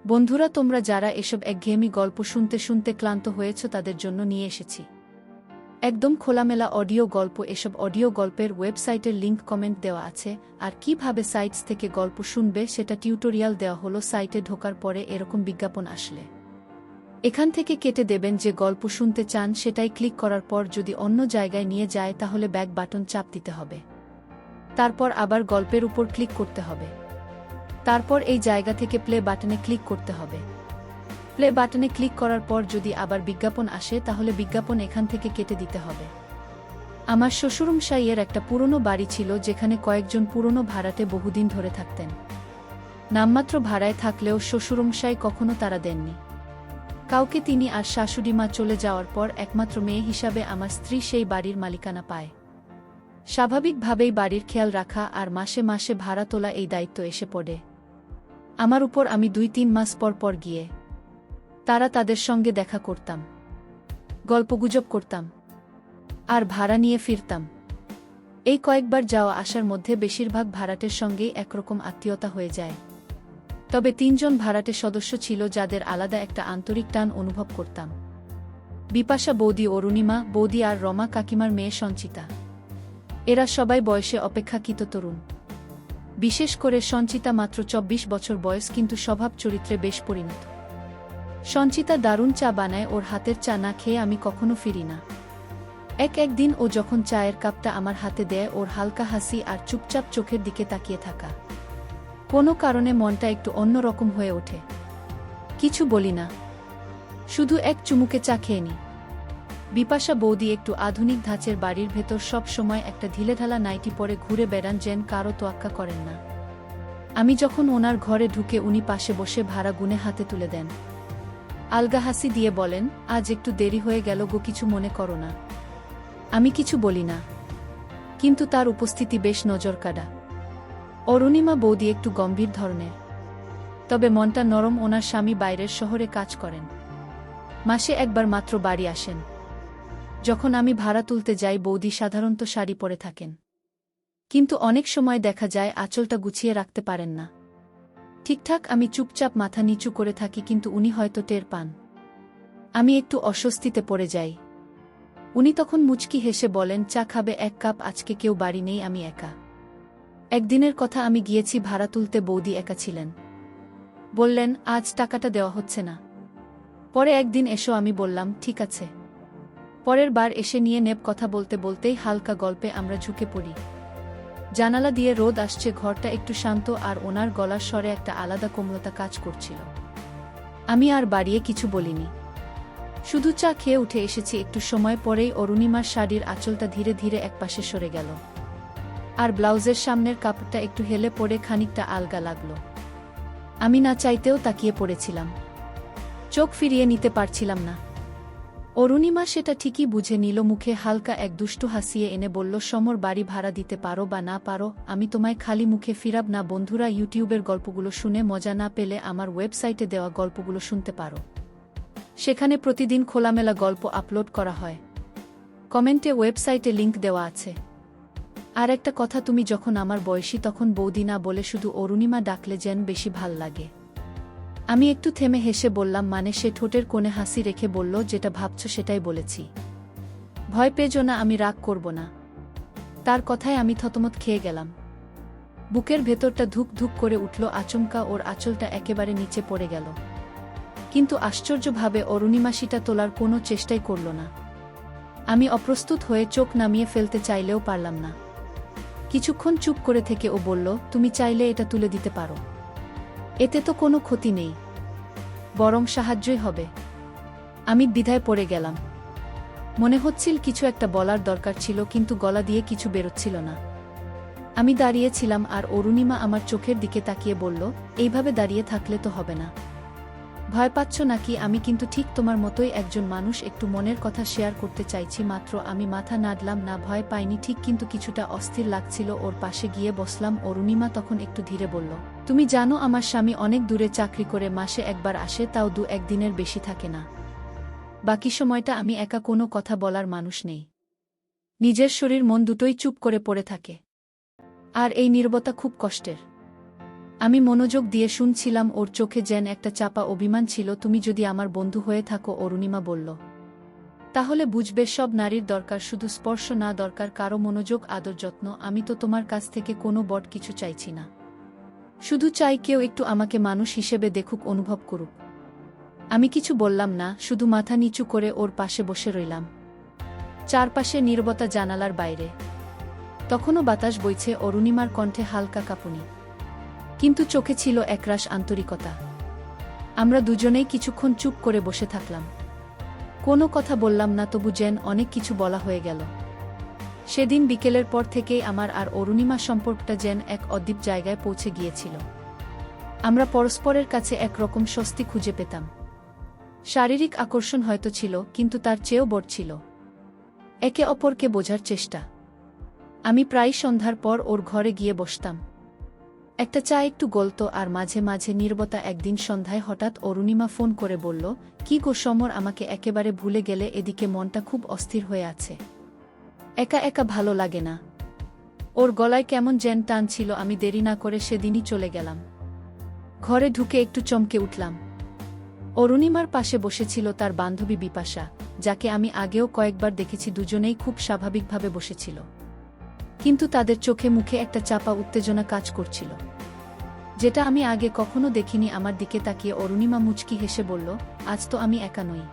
বন্ধুরা, তোমরা যারা এসব একঘেয়েমি গল্প শুনতে শুনতে ক্লান্ত হয়েছ তাদের জন্য নিয়ে এসেছি একদম খোলামেলা অডিও গল্প। এসব অডিও গল্পের ওয়েবসাইটের লিংক কমেন্ট দেওয়া আছে, আর কিভাবে সাইটস থেকে গল্প শুনবে সেটা টিউটোরিয়াল দেওয়া হলো। সাইটে ঢোকার পরে এরকম বিজ্ঞাপন আসলে এখান থেকে কেটে দেবেন। যে গল্প শুনতে চান সেটাই ক্লিক করার পর যদি অন্য জায়গায় নিয়ে যায় তাহলে ব্যাক বাটন চাপ দিতে হবে, তারপর আবার গল্পের উপর ক্লিক করতে হবে, তারপর এই জায়গা থেকে প্লে বাটনে ক্লিক করতে হবে। প্লে বাটনে ক্লিক করার পর যদি আবার বিজ্ঞাপন আসে তাহলে বিজ্ঞাপন এখান থেকে কেটে দিতে হবে। আমার শ্বশুরমশাইয়ের একটা পুরনো বাড়ি ছিল যেখানে কয়েকজন পুরনো ভাড়াটে বহুদিন ধরে থাকতেন। নামমাত্র ভাড়ায় থাকলেও শ্বশুরমশাই কখনো তারা দেননি কাউকে। তিনি আর শাশুড়িমা চলে যাওয়ার পর একমাত্র মেয়ে হিসাবে আমার স্ত্রী সেই বাড়ির মালিকানা পায়। স্বাভাবিকভাবেই বাড়ির খেয়াল রাখা আর মাসে মাসে ভাড়া তোলা এই দায়িত্ব এসে পড়ে আমার উপর। আমি 2-3 মাস পর পর গিয়ে তাদের সঙ্গে দেখা করতাম, গল্পগুজব করতাম আর ভাড়া নিয়ে ফিরতাম। এই কয়েকবার যাওয়া আসার মধ্যে বেশিরভাগ ভাড়াটের সঙ্গেই একরকম আত্মীয়তা হয়ে যায়। তবে 3 জন ভাড়াটে সদস্য ছিল যাদের আলাদা একটা আন্তরিক টান অনুভব করতাম। বিপাশা বৌদি, অরুণিমা বৌদি আর রমা কাকিমার মেয়ে সঞ্চিতা। এরা সবাই বয়সে অপেক্ষাকৃত তরুণ। বিশেষ করে সঞ্চিতা মাত্র 24 বছর বয়স, কিন্তু স্বভাব চরিত্রে বেশ পরিণত। সঞ্চিতা দারুণ চা বানায়, ওর হাতের চা না খেয়ে আমি কখনো ফিরি না। একদিন ও যখন চায়ের কাপটা আমার হাতে দেয়, ওর হালকা হাসি আর চুপচাপ চোখের দিকে তাকিয়ে থাকা, কোনো কারণে মনটা একটু অন্যরকম হয়ে ওঠে। কিছু বলি না, শুধু এক চুমুকে চা খেয়ে নি। বিপাশা বৌদি একটু আধুনিক ধাঁচের বাড়ির ভেতর সব সময় একটা ঢিলেঢালা নাইটি পরে ঘুরে বেড়ান, যেন কারো তোয়াক্কা করেন না। আমি যখন ওনার ঘরে ঢুকে উনি পাশে বসে ভাড়া গুনে হাতে তুলে দেন। আলগা হাসি দিয়ে বলেন, আজ একটু দেরি হয়ে গেল গো, কিছু মনে করো না। আমি কিছু বলি না, কিন্তু তার উপস্থিতি বেশ নজরকাড়া। অরুণিমা বৌদি একটু গম্ভীর ধরনের, তবে মনটা নরম। ওনার স্বামী বাইরের শহরে কাজ করেন, মাসে একবার মাত্র বাড়ি আসেন। যখন আমি ভাড়া তুলতে যাই বৌদি সাধারণত শাড়ি পরে থাকেন, কিন্তু অনেক সময় দেখা যায় আঁচলটা গুছিয়ে রাখতে পারেন না ঠিকঠাক। আমি চুপচাপ মাথা নিচু করে থাকি, কিন্তু উনি হয়তো টের পান। আমি একটু অস্বস্তিতে পড়ে যাই। উনি তখন মুচকি হেসে বলেন, চা খাবে 1 কাপ? আজকে কেউ বাড়ি নেই, আমি একা। একদিনের কথা, আমি গিয়েছি ভাড়া তুলতে, বৌদি একা ছিলেন। বললেন, আজ টাকাটা দেওয়া হচ্ছে না, পরে একদিন এসো। আমি বললাম, ঠিক আছে। পরের বার এসে নিয়ে নেব। কথা বলতে বলতেই হালকা গল্পে আমরা ঝুঁকে পড়ি। জানালা দিয়ে রোদ আসছে, ঘরটা একটু শান্ত, আর ওনার গলার স্বরে একটা আলাদা কোমলতা কাজ করছিল। আমি আর বাড়িয়ে কিছু বলিনি, শুধু চা খেয়ে উঠে এসেছি। একটু সময় পরেই অরুণিমার শাড়ির আঁচলটা ধীরে ধীরে একপাশে সরে গেল, আর ব্লাউজের সামনের কাপড়টা একটু হেলে পড়ে খানিকটা আলগা লাগল। আমি না চাইতেও তাকিয়ে পড়েছিলাম, চোখ ফিরিয়ে নিতে পারছিলাম না। অরুণিমা সেটা ঠিকই বুঝে নিল, মুখে হালকা এক দুষ্টু হাসিয়ে এনে বলল, সমর, বাড়ি ভাড়া দিতে পারো বা না পারো, আমি তোমায় খালি মুখে ফিরাব না। বন্ধুরা, ইউটিউবের গল্পগুলো শুনে মজা না পেলে আমার ওয়েবসাইটে দেওয়া গল্পগুলো শুনতে পারো। সেখানে প্রতিদিন খোলামেলা গল্প আপলোড করা হয়। কমেন্টে ওয়েবসাইটে লিংক দেওয়া আছে। আর একটা কথা, তুমি যখন আমার বয়সী তখন বৌদি না বলে শুধু অরুণিমা ডাকলে যেন বেশি ভাল লাগে। আমি একটু থেমে হেসে বললাম, মানে? সে ঠোঁটের কোণে হাসি রেখে বলল, যেটা ভাবছ সেটাই বলেছি, ভয় পেজো না, আমি রাগ করব না। তার কথায় আমি থতমত খেয়ে গেলাম। বুকের ভেতরটা ধুক ধুক করে উঠল। আচমকা ওর আঁচলটা একেবারে নিচে পড়ে গেল, কিন্তু আশ্চর্যভাবে অরুণিমা সেটা তোলার কোনো চেষ্টাই করল না। আমি অপ্রস্তুত হয়ে চোখ নামিয়ে ফেলতে চাইলেও পারলাম না। কিছুক্ষণ চুপ করে থেকে ও বলল, তুমি চাইলে এটা তুলে দিতে পারো, এতে তো কোনো ক্ষতি নেই, বরং সাহায্যই হবে। আমি দ্বিধায় পড়ে গেলাম। মনে হচ্ছিল কিছু একটা বলার দরকার ছিল, কিন্তু গলা দিয়ে কিছু বেরোচ্ছিল না। আমি দাঁড়িয়েছিলাম, আর অরুণিমা আমার চোখের দিকে তাকিয়ে বলল, এইভাবে দাঁড়িয়ে থাকলে তো হবে না। ভয় পাচ্ছ নাকি? আমি কিন্তু ঠিক তোমার মতোই একজন মানুষ, একটু মনের কথা শেয়ার করতে চাইছি মাত্র। আমি মাথা নাড়লাম না, ভয় পাইনি ঠিক, কিন্তু কিছুটা অস্থির লাগছিল। ওর পাশে গিয়ে বসলাম। অরুণিমা তখন একটু ধীরে বলল, তুমি জানো আমার স্বামী অনেক দূরে চাকরি করে, মাসে একবার আসে, তাও 2-1 দিনের বেশি থাকে না। বাকি সময়টা আমি একা, কোনো কথা বলার মানুষ নেই। নিজের শরীর মন দুটোই চুপ করে পড়ে থাকে, আর এই নীরবতা খুব কষ্টের। আমি মনোযোগ দিয়ে শুনছিলাম, ওর চোখে যেন একটা চাপা অভিমান ছিল। তুমি যদি আমার বন্ধু হয়ে থাকো, অরুণিমা বলল, তাহলে বুঝবে সব নারীর দরকার শুধু স্পর্শ না, দরকার কারো মনোযোগ, আদর, যত্ন। আমি তো তোমার কাছ থেকে কোনো বড় কিছু চাইছি না, শুধু চাই কেউ একটু আমাকে মানুষ হিসেবে দেখুক, অনুভব করুক। আমি কিছু বললাম না, শুধু মাথা নিচু করে ওর পাশে বসে রইলাম। চারপাশে নীরবতা, জানালার বাইরে তখনও বাতাস বইছে, অরুণিমার কণ্ঠে হালকা কাঁপুনি, কিন্তু চোখে ছিল একরাশ আন্তরিকতা। আমরা দুজনেই কিছুক্ষণ চুপ করে বসে থাকলাম, কোনো কথা বললাম না, তবু যেন অনেক কিছু বলা হয়ে গেল। সেদিন বিকেলের পর থেকেই আমার আর অরুণিমা সম্পর্কটা যেন এক অদ্ভুত জায়গায় পৌঁছে গিয়েছিল। আমরা পরস্পরের কাছে একরকম স্বস্তি খুঁজে পেতাম। শারীরিক আকর্ষণ হয়তো ছিল, কিন্তু তার চেয়েও বড় ছিল একে অপরকে বোঝার চেষ্টা। আমি প্রায় সন্ধ্যার পর ওর ঘরে গিয়ে বসতাম, একটা চা একটু গলতো, আর মাঝে মাঝে নীরবতা। একদিন সন্ধ্যায় হঠাৎ অরুণিমা ফোন করে বলল, কি গো সমর, আমাকে একেবারে ভুলে গেলে? এদিকে মনটা খুব অস্থির হয়ে আছে, একা একা ভালো লাগে না। ওর গলায় কেমন যেন টান ছিল। আমি দেরি না করে সেদিনই চলে গেলাম। ঘরে ঢুকে একটু চমকে উঠলাম। অরুণিমার পাশে বসেছিল তার বান্ধবী বিপাশা, যাকে আমি আগেও কয়েকবার দেখেছি। দুজনেই খুব স্বাভাবিকভাবে বসেছিল, কিন্তু তাদের চোখে মুখে একটা চাপা উত্তেজনা কাজ করছিল, যেটা আমি আগে কখনো দেখিনি। আমার দিকে তাকিয়ে অরুণিমা মুচকি হেসে বলল, আজ তো আমি একা নই,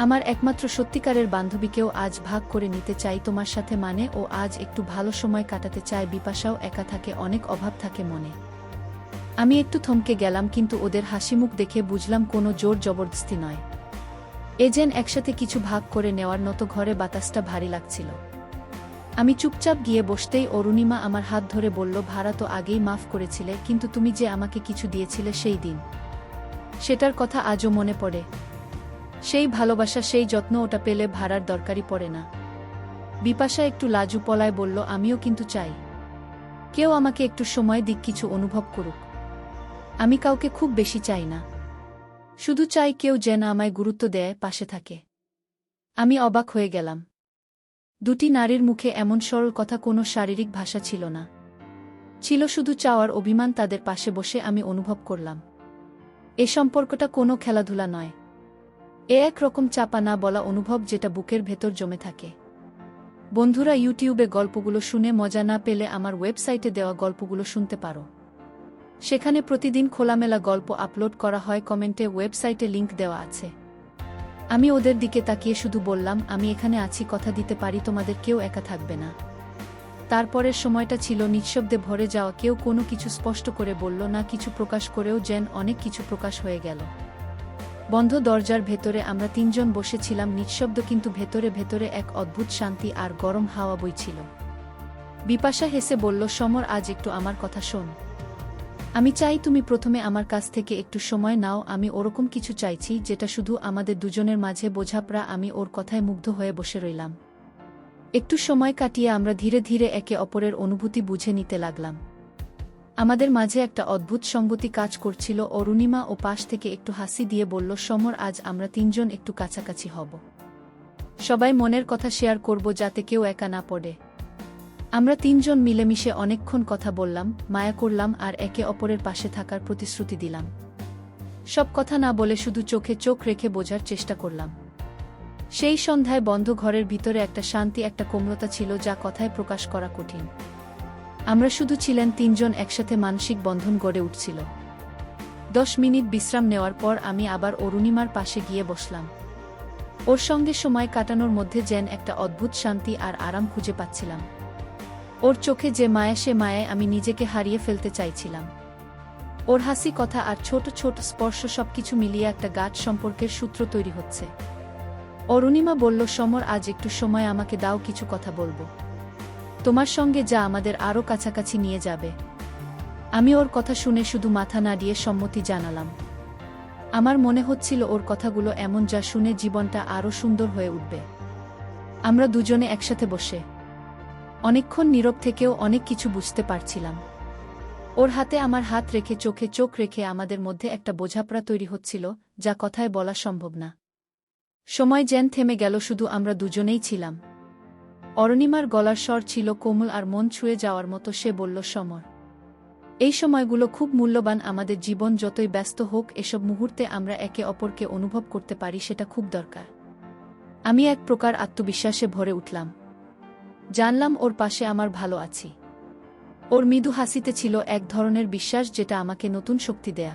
আমার একমাত্র সত্যিকারের বান্ধবীকেও আজ ভাগ করে নিতে চাই তোমার সাথে। মানে, ও আজ একটু ভালো সময় কাটাতে চায়। বিপাশাও একা থাকে, অনেক অভাব থাকে মনে। আমি একটু থমকে গেলাম, কিন্তু ওদের হাসিমুখ দেখে বুঝলাম কোনো জোর জবরদস্তি নয়, এ যেন একসাথে কিছু ভাগ করে নেওয়ার মতো। ঘরে বাতাসটা ভারী লাগছিল। আমি চুপচাপ গিয়ে বসতেই অরুণিমা আমার হাত ধরে বলল, ভাড়া তো আগেই মাফ করেছিলে, কিন্তু তুমি যে আমাকে কিছু দিয়েছিলে সেই দিন, সেটার কথা আজও মনে পড়ে। সেই ভালোবাসা, সেই যত্ন, ওটা পেলে ভাড়ার দরকারই পড়ে না। বিপাশা একটু লাজু পলায় বলল, আমিও কিন্তু চাই কেউ আমাকে একটু সময় দিক, কিছু অনুভব করুক। আমি কাউকে খুব বেশি চাই না, শুধু চাই কেউ যেন আমায় গুরুত্ব দেয়, পাশে থাকে। আমি অবাক হয়ে গেলাম। দুটি নারীর মুখে এমন সরল কথা, কোনো শারীরিক ভাষা ছিল না, ছিল শুধু চাওয়ার অভিমান। তাদের পাশে বসে আমি অনুভব করলাম, এ সম্পর্কটা কোনো খেলাধুলা নয়, এ একরকম চাপা না বলা অনুভব, যেটা বুকের ভেতর জমে থাকে। বন্ধুরা, ইউটিউবে গল্পগুলো শুনে মজা না পেলে আমার ওয়েবসাইটে দেওয়া গল্পগুলো শুনতে পারো। সেখানে প্রতিদিন খোলামেলা গল্প আপলোড করা হয়। কমেন্টে ওয়েবসাইটে লিংক দেওয়া আছে। আমি ওদের দিকে তাকিয়ে শুধু বললাম, আমি এখানে আছি, কথা দিতে পারি তোমাদের কেউ একা থাকবে না। তারপরের সময়টা ছিল নিঃশব্দে ভরে যাওয়া। কেউ কোনো কিছু স্পষ্ট করে বলল না, কিছু প্রকাশ করেও যেন অনেক কিছু প্রকাশ হয়ে গেল। বন্ধ দরজার ভেতরে আমরা তিনজন বসেছিলাম, নিঃশব্দ, কিন্তু ভেতরে ভেতরে এক অদ্ভুত শান্তি আর গরম হাওয়া বইছিল। বিপাশা হেসে বলল, সমর, আজ একটু আমার কথা শোন। আমি চাই তুমি প্রথমে আমার কাছ থেকে একটু সময় নাও। আমি ওরকম কিছু চাইছি যেটা শুধু আমাদের দুজনের মাঝে বোঝাপড়া। আমি ওর কথায় মুগ্ধ হয়ে বসে রইলাম। একটু সময় কাটিয়ে আমরা ধীরে ধীরে একে অপরের অনুভূতি বুঝে নিতে লাগলাম। আমাদের মাঝে একটা অদ্ভুত সঙ্গতি কাজ করছিল। অরুণিমা ও পাশ থেকে একটু হাসি দিয়ে বলল, সমর, আজ আমরা তিনজন একটু কাছাকাছি হব, সবাই মনের কথা শেয়ার করব, যাতে কেউ একা না পড়ে। আমরা তিনজন মিলেমিশে অনেকক্ষণ কথা বললাম, মায়া করলাম, আর একে অপরের পাশে থাকার প্রতিশ্রুতি দিলাম। সব কথা না বলে শুধু চোখে চোখ রেখে বোঝার চেষ্টা করলাম। সেই সন্ধ্যায় বন্ধ ঘরের ভিতরে একটা শান্তি, একটা কোমলতা ছিল, যা কথায় প্রকাশ করা কঠিন। আমরা শুধু ছিলেন তিনজন, একসাথে মানসিক বন্ধন গড়ে উঠছিল। 10 মিনিট বিশ্রাম নেওয়ার পর আমি আবার অরুণিমার পাশে গিয়ে বসলাম। ওর সঙ্গে সময় কাটানোর মধ্যে যেন একটা অদ্ভুত শান্তি আর আরাম খুঁজে পাচ্ছিলাম। ওর চোখে যে মায়া, সে মায়ায় আমি নিজেকে হারিয়ে ফেলতে চাইছিলাম। ওর হাসি, কথা আর ছোট ছোট স্পর্শ, সবকিছু মিলিয়ে একটা গাঢ় সম্পর্কের সূত্র তৈরি হচ্ছে। অরুণিমা বলল, সমর, আজ একটু সময় আমাকে দাও, কিছু কথা বলবো তোমার সঙ্গে, যা আমাদের আরও কাছাকাছি নিয়ে যাবে। আমি ওর কথা শুনে শুধু মাথা নাড়িয়ে সম্মতি জানালাম। আমার মনে হচ্ছিল ওর কথাগুলো এমন, যা শুনে জীবনটা আরও সুন্দর হয়ে উঠবে। আমরা দুজনে একসাথে বসে অনেকক্ষণ নীরব থেকেও অনেক কিছু বুঝতে পারছিলাম। ওর হাতে আমার হাত রেখে, চোখে চোখ রেখে আমাদের মধ্যে একটা বোঝাপড়া তৈরি হচ্ছিল, যা কথায় বলা সম্ভব না। সময় যেন থেমে গেল, শুধু আমরা দুজনেই ছিলাম। অরুণিমার গলার স্বর ছিল কোমল আর মন ছুঁয়ে যাওয়ার মতো। সে বলল, সমর, এই সময়গুলো খুব মূল্যবান। আমাদের জীবন যতই ব্যস্ত হোক, এসব মুহূর্তে আমরা একে অপরকে অনুভব করতে পারি, সেটা খুব দরকার। আমি এক প্রকার আত্মবিশ্বাসে ভরে উঠলাম। জানলাম ওর পাশে আমার ভালো আছি। ওর মৃদু হাসিতে ছিল এক ধরনের বিশ্বাস, যেটা আমাকে নতুন শক্তি দেয়া।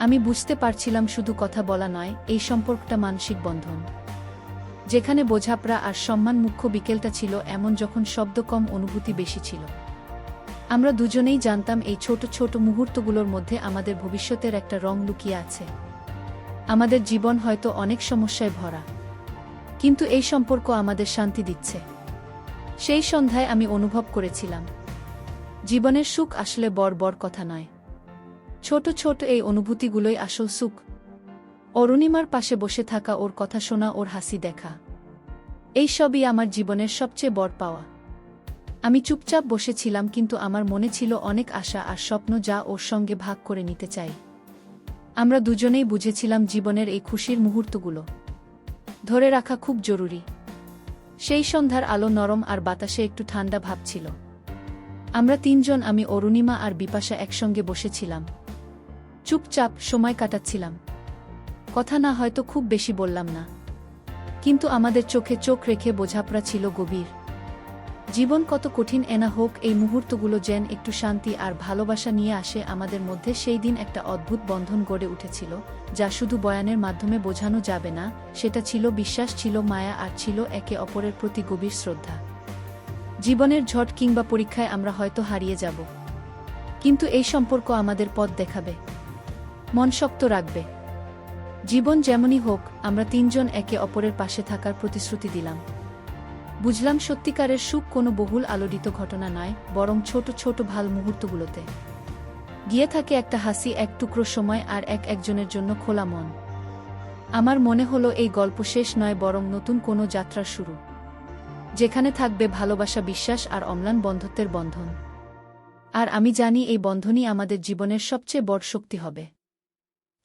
আমি বুঝতে পারছিলাম শুধু কথা বলা নয়, এই সম্পর্কটা মানসিক বন্ধন, যেখানে বোঝাপড়া আর সম্মান মুখ্য। বিকেলটা ছিল এমন যখন শব্দ কম, অনুভূতি বেশি ছিল। আমরা দুজনেই জানতাম এই ছোট ছোট মুহূর্তগুলোর মধ্যে আমাদের ভবিষ্যতের একটা রং লুকিয়ে আছে। আমাদের জীবন হয়তো অনেক সমস্যায় ভরা, কিন্তু এই সম্পর্ক আমাদের শান্তি দিচ্ছে। সেই সন্ধ্যায় আমি অনুভব করেছিলাম, জীবনের সুখ আসলে বড় বড় কথা নয়, ছোট ছোট এই অনুভূতিগুলোই আসল সুখ। অরুণিমার পাশে বসে থাকা, ওর কথা শোনা, ওর হাসি দেখা, এই সবই আমার জীবনের সবচেয়ে বড় পাওয়া। আমি চুপচাপ বসেছিলাম, কিন্তু আমার মনে ছিল অনেক আশা আর স্বপ্ন, যা ওর সঙ্গে ভাগ করে নিতে চাই। আমরা দুজনেই বুঝেছিলাম জীবনের এই খুশির মুহূর্তগুলো ধরে রাখা খুব জরুরি। সেই সন্ধ্যার আলো নরম আর বাতাসে একটু ঠান্ডা ভাব ছিল। আমরা তিনজন, আমি, অরুণিমা আর বিপাশা, একসঙ্গে বসেছিলাম, চুপচাপ সময় কাটাচ্ছিলাম। কথা না, হয়তো খুব বেশি বললাম না, কিন্তু আমাদের চোখে চোখ রেখে বোঝাপড়া ছিল গভীর। জীবন কত কঠিন এনা হোক, এই মুহূর্তগুলো যেন একটু শান্তি আর ভালোবাসা নিয়ে আসে আমাদের মধ্যে। সেই দিন একটা অদ্ভুত বন্ধন গড়ে উঠেছিল, যা শুধু বয়ানের মাধ্যমে বোঝানো যাবে না। সেটা ছিল বিশ্বাস, ছিল মায়া, আর ছিল একে অপরের প্রতি গভীর শ্রদ্ধা। জীবনের ঝড় কিংবা পরীক্ষায় আমরা হয়তো হারিয়ে যাব, কিন্তু এই সম্পর্ক আমাদের পথ দেখাবে, মন শক্ত রাখবে। জীবন যেমনই হোক, আমরা তিনজন একে অপরের পাশে থাকার প্রতিশ্রুতি দিলাম। বুঝলাম সত্যিকারের সুখ কোনো বহুল আলোড়িত ঘটনা নয়, বরং ছোট ছোট ভাল মুহূর্তগুলোতে গিয়ে থাকে একটা হাসি, এক টুকরো সময়, আর একজনের জন্য খোলা মন। আমার মনে হলো এই গল্প শেষ নয়, বরং নতুন কোনো যাত্রার শুরু, যেখানে থাকবে ভালোবাসা, বিশ্বাস আর অম্লান বন্ধুত্বের বন্ধন। আর আমি জানি এই বন্ধনই আমাদের জীবনের সবচেয়ে বড় শক্তি হবে।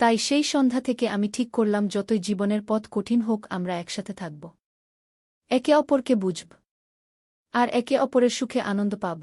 তাই সেই সন্ধ্যা থেকে আমি ঠিক করলাম, যতই জীবনের পথ কঠিন হোক, আমরা একসাথে থাকব, একে অপরকে বুঝব, আর একে অপরের সুখে আনন্দ পাব।